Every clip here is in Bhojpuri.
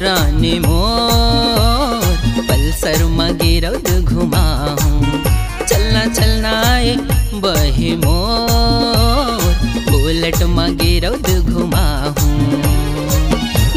रानी मोर पल्सर में गिरौद घुमाहूँ। चलना चलना ए बही मोर बुलेट में गिरौद घुमाहूँ।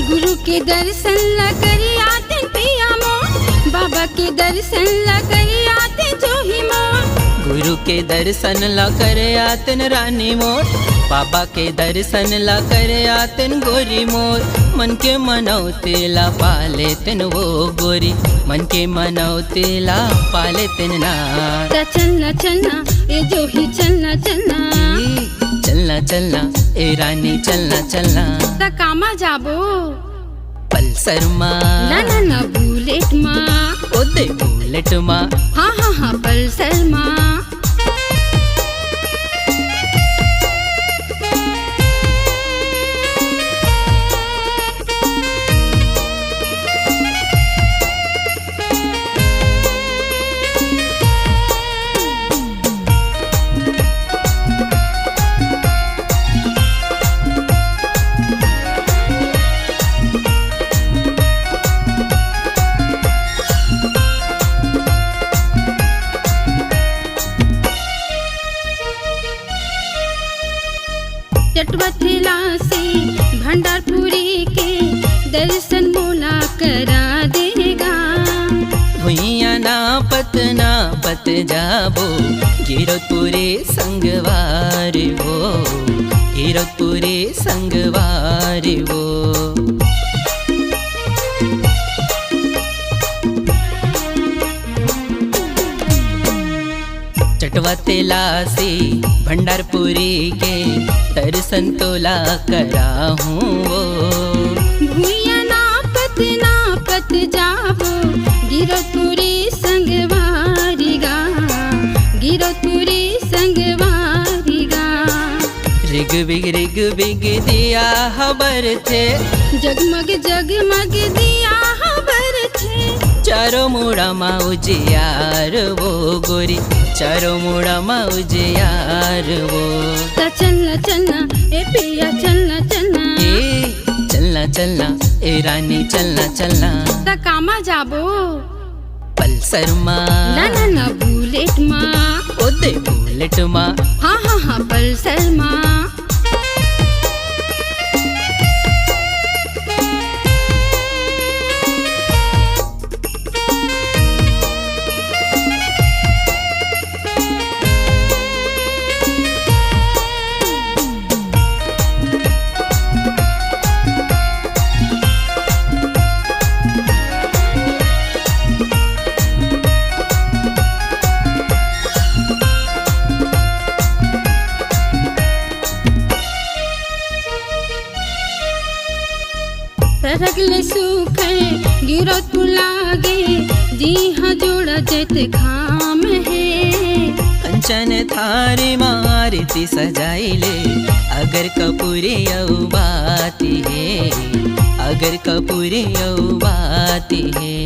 गुरु के दर्शन ला करी आते पिया मोर, बाबा के दर्शन ला करी आते जोही मोर। गुरु के दर्शन ला करे आतन रानी मोर, बाबा के दर्शन ला करे आतन गोरी मोर। मन के मनौते ला पाले तन वो गोरी, मन के मनौते ला पाले तन ना। चलना चलना ए जोही चलना चलना, चलना चलना ए रानी चलना चलना। ता कामा जाबो पल्सर मा ना ना ना बुलेट मा, ओ दे बुलेट मा। हाँ हाँ हाँ पल्सर मा। चटवथेला से भंडारपुरी के दर्शन मोला करा देगा। भुइया ना पत जाबो गिरौदपुरे संगवार वो, गिरौदपुरे संगवार वो। चटवथेला से भंडारपुरी के दर्शन तोला कराहूँ वो। भुइया ना पत जाबो गिरौदपुरी संगवारिगा, गिरौदपुरी संगवारिगा। रिग बिग दिया खबर थे, जगमग जगमग दिया खबर थे। चारों मुड़ा माउजियार वो गोरी, चारों मुड़ा माउजियार वो। चलना चलना ए पिया चलना चलना, चलना चलना ए रानी चलना चलना। ता कामा जाबो पल्सर मा ना ना ना बुलेट मा, ओ दे बुलेट मा। हाँ हाँ हाँ पल्सर मा। रगले सूखे गिरौदपुर लागे, जी हाँ जोड़ा जैत खाम है। कंचन थारी मारती सजाइले अगर कपूरी औ बाती है, अगर कपूरी औ बाती है।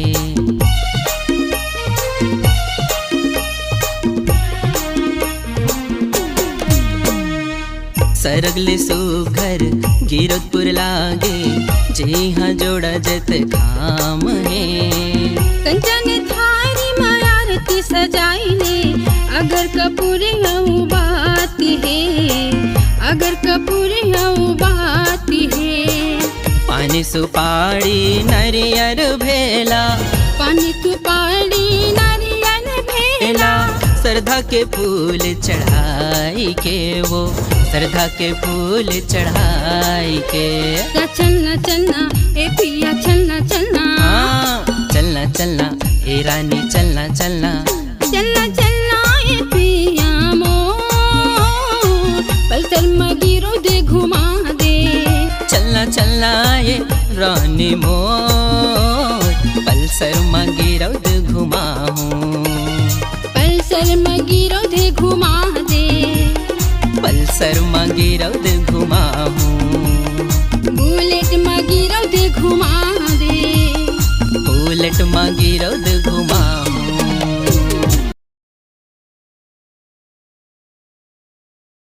सरगले सुघर गिरौदपुर लागे, जी हाँ जोड़ा जत खाम है। कंचन थारी मायारती सजाइले अगर कपूरी औ बाती है, अगर कपूरी औ बाती है। पानी सुपारी नरियर भेला, पानी सुपारी नारियल भेला। श्रद्धा के फूल चढ़ाई के वो, श्रद्धा के फूल चढ़ाई के। चलना चलना ए पिया चलना चलना, चलना चलना ए रानी चलना चलना। चलना चलना ए पिया मोर पल्सर में गिरौद घुमा दे। चलना चलना ए रानी मोर पल्सर में गिरौद घुमाहूँ। पल्सर में गिरौद घुमा दे, पल्सर में गिरौद घुमाहूँ।